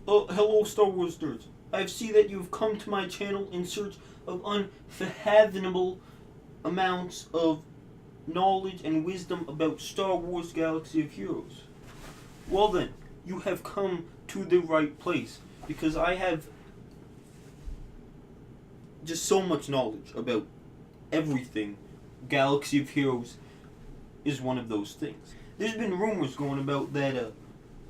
Hello, Star Wars nerds. I see that you've come to my channel in search of unfathomable amounts of knowledge and wisdom about Star Wars Galaxy of Heroes. Well then, you have come to the right place, because I have just so much knowledge about everything. Galaxy of Heroes is one of those things. There's been rumors going about that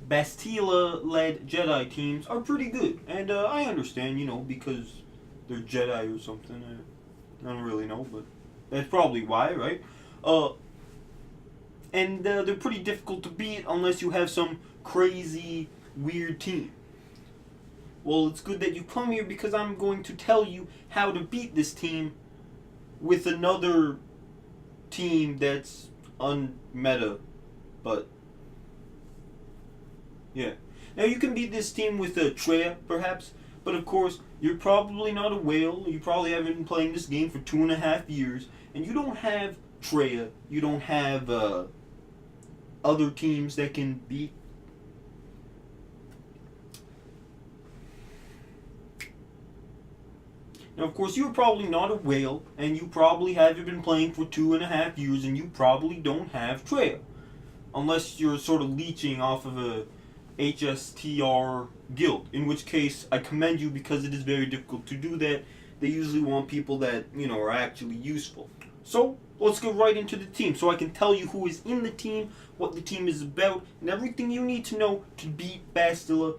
Bastila-led Jedi teams are pretty good, and I understand, because they're Jedi or something. I don't really know, but that's probably why, right? And they're pretty difficult to beat unless you have some crazy, weird team. Well, it's good that you come here, because I'm going to tell you how to beat this team with another team that's unmeta, but yeah. Now you can beat this team with a Treya, perhaps, but of course, you're probably not a whale. You probably haven't been playing this game for 2.5 years, and you don't have Treya. You don't have other teams that can beat. Now, of course, you're probably not a whale, and you probably haven't been playing for 2.5 years, and you probably don't have Treya. Unless you're sort of leeching off of a HSTR guild, in which case I commend you, because it is very difficult to do that. They usually want people that, are actually useful. So, let's get right into the team, so I can tell you who is in the team, what the team is about, and everything you need to know to beat Bastila,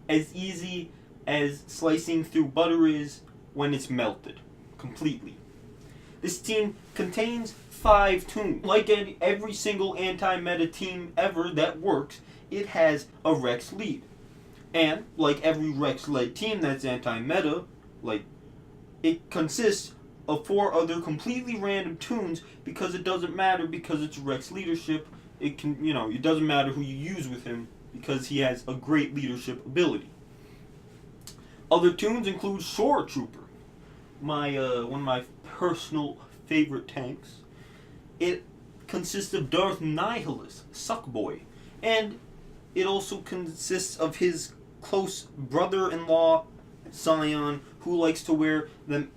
as easy as slicing through butter is when it's melted completely. This team contains 5 toons. Like every single anti-meta team ever that works, it has a Rex lead. And like every Rex-led team that's anti-meta, it consists of 4 other completely random toons, because it doesn't matter, because it's Rex leadership. It can, it doesn't matter who you use with him, because he has a great leadership ability. Other toons include Shore Trooper, one of my personal favorite tanks. It consists of Darth Nihilus, Suckboy, and it also consists of his close brother-in-law, Scion, who likes to wear them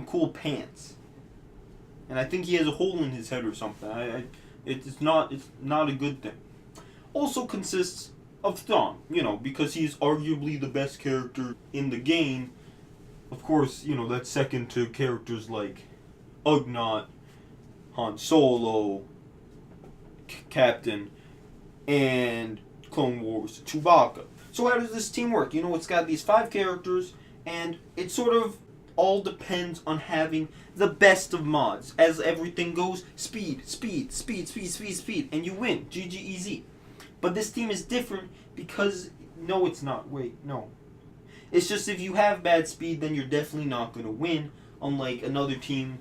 cool pants. And I think he has a hole in his head or something. It's not a good thing. Also consists of Thrawn, because he's arguably the best character in the game. Of course, that's second to characters like Ugnaught, Han Solo, Captain, and Clone Wars Chewbacca. So how does this team work? It's got these 5 characters, and it sort of all depends on having the best of mods. As everything goes, speed, and you win. GG easy. But this team is different because, no it's not, wait, no. It's just if you have bad speed, then you're definitely not going to win, unlike another team,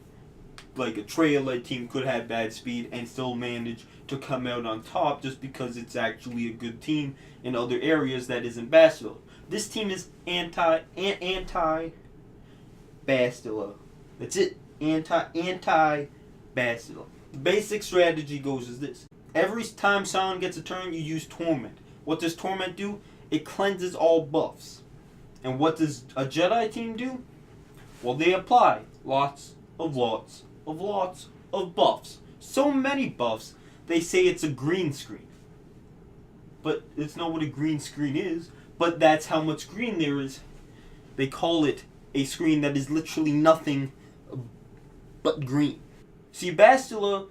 like a Treya-led team could have bad speed and still manage to come out on top just because it's actually a good team in other areas that isn't Bastila. This team is anti-Bastila. That's it. Anti-Bastila. The basic strategy goes as this. Every time Scion gets a turn, you use Torment. What does Torment do? It cleanses all buffs. And what does a Jedi team do? Well, they apply lots of buffs. So many buffs, they say it's a green screen. But it's not what a green screen is. But that's how much green there is. They call it a screen that is literally nothing but green. See, Bastila's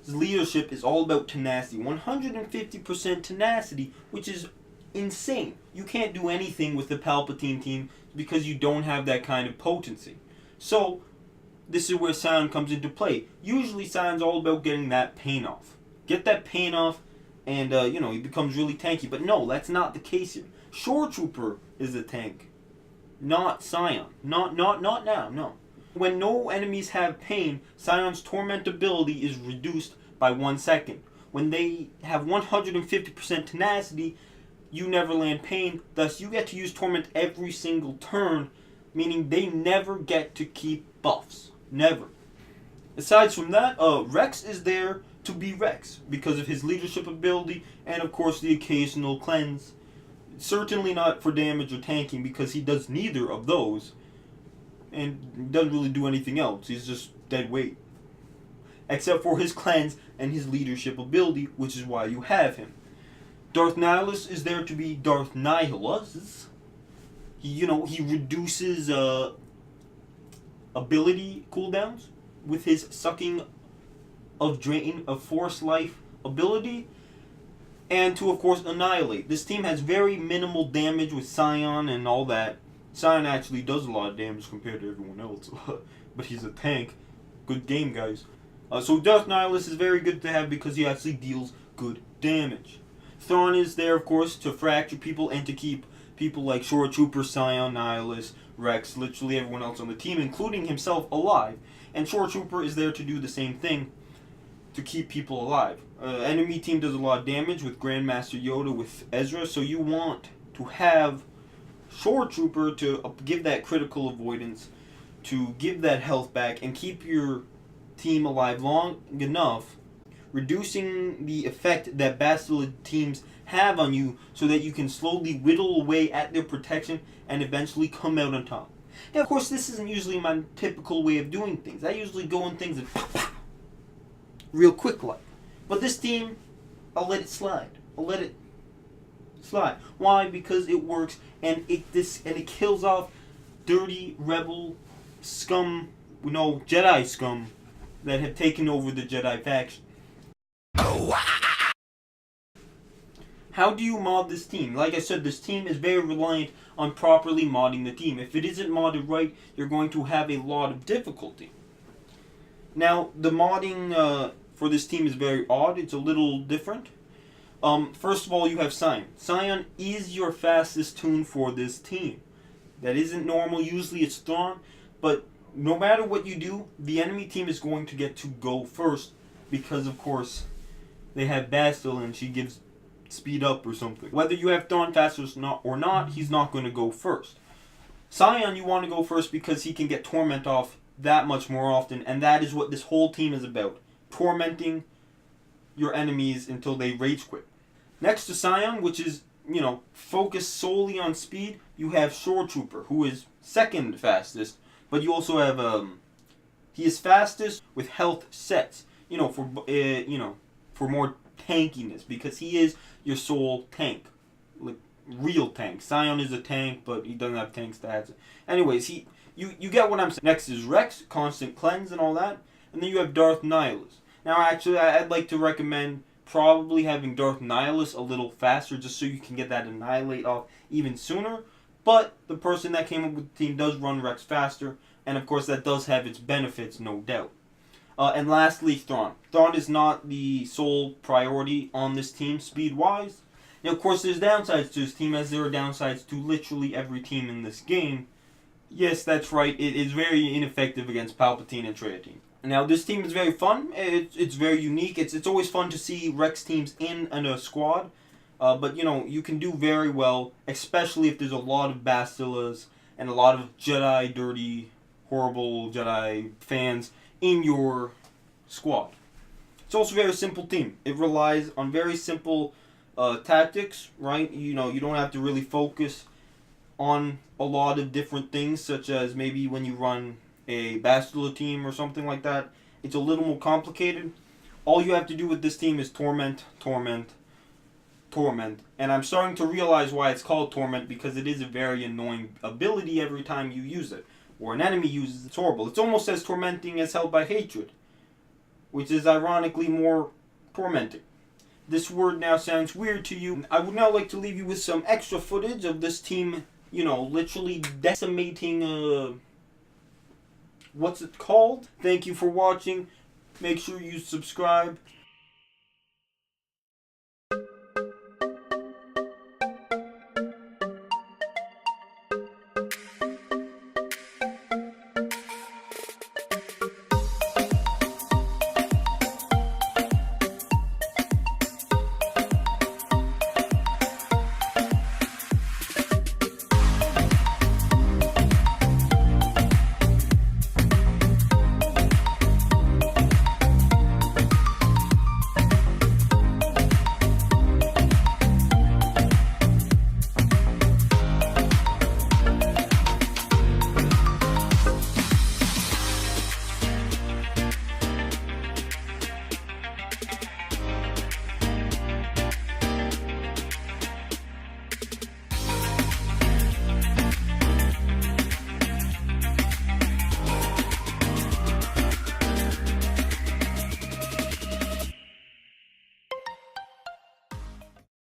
leadership is all about tenacity. 150% tenacity, which is insane. You can't do anything with the Palpatine team because you don't have that kind of potency. So, this is where Scion comes into play. Usually Sion's all about getting that pain off. Get that pain off and, he becomes really tanky. But no, that's not the case here. Shore Trooper is a tank, not Scion. Not now, no. When no enemies have pain, Sion's Torment ability is reduced by 1 second. When they have 150% tenacity, you never land pain, thus you get to use Torment every single turn, meaning they never get to keep buffs. Never. Aside from that, Rex is there to be Rex, because of his leadership ability, and of course the occasional cleanse. Certainly not for damage or tanking, because he does neither of those. And doesn't really do anything else. He's just dead weight. Except for his cleanse and his leadership ability, which is why you have him. Darth Nihilus is there to be Darth Nihilus. He reduces ability cooldowns with his sucking of drain of force life ability, and to of course annihilate. This team has very minimal damage with Scion and all that. Scion actually does a lot of damage compared to everyone else, but he's a tank. Good game, guys. So Darth Nihilus is very good to have because he actually deals good damage. Thrawn is there, of course, to fracture people and to keep people like Shore Trooper, Scion, Nihilus, Rex, literally everyone else on the team, including himself, alive. And Shore Trooper is there to do the same thing, to keep people alive. Enemy team does a lot of damage with Grandmaster Yoda, with Ezra, so you want to have Shore Trooper to give that critical avoidance, to give that health back, and keep your team alive long enough, reducing the effect that Bastila teams have on you so that you can slowly whittle away at their protection and eventually come out on top. Now, of course, this isn't usually my typical way of doing things. I usually go in things and real quick like. But this team, I'll let it slide. I'll let it slide. Why? Because it works and it kills off dirty rebel scum, Jedi scum that have taken over the Jedi faction. How do you mod this team? Like I said, this team is very reliant on properly modding the team. If it isn't modded right, you're going to have a lot of difficulty. Now, the modding for this team is very odd. It's a little different. First of all, you have Scion. Scion is your fastest tune for this team. That isn't normal. Usually it's Thrawn. But no matter what you do, the enemy team is going to get to go first. Because, of course, they have Bastila and she gives speed up or something. Whether you have Thrawn faster or not, he's not going to go first. Scion, you want to go first because he can get Torment off that much more often. And that is what this whole team is about. Tormenting your enemies until they rage quit. Next to Scion, which is, focused solely on speed, you have Shore Trooper, who is second fastest. But you also have, he is fastest with health sets. For more tankiness, because he is your sole tank, like real tank. Scion is a tank, but he doesn't have tank stats. Anyways, you get what I'm saying. Next is Rex, constant cleanse and all that, and then you have Darth Nihilus. Now, actually, I'd like to recommend probably having Darth Nihilus a little faster, just so you can get that annihilate off even sooner. But the person that came up with the team does run Rex faster, and of course that does have its benefits, no doubt. And lastly, Thrawn. Thrawn is not the sole priority on this team, speed-wise. Now, of course, there's downsides to this team, as there are downsides to literally every team in this game. Yes, that's right, it is very ineffective against Palpatine and Traya team. Now, this team is very fun. It's very unique. It's always fun to see Rex teams in a squad. But, you can do very well, especially if there's a lot of Bastilas and a lot of Jedi, dirty, horrible Jedi fans in your squad. It's also a very simple team. It relies on very simple tactics, right? You don't have to really focus on a lot of different things, such as maybe when you run a Bastila team or something like that. It's a little more complicated. All you have to do with this team is torment, torment, torment. And I'm starting to realize why it's called torment, because it is a very annoying ability every time you use it. Or an enemy uses it. It's horrible. It's almost as tormenting as held by hatred, which is ironically more tormenting. This word now sounds weird to you. I would now like to leave you with some extra footage of this team, literally decimating, what's it called? Thank you for watching. Make sure you subscribe.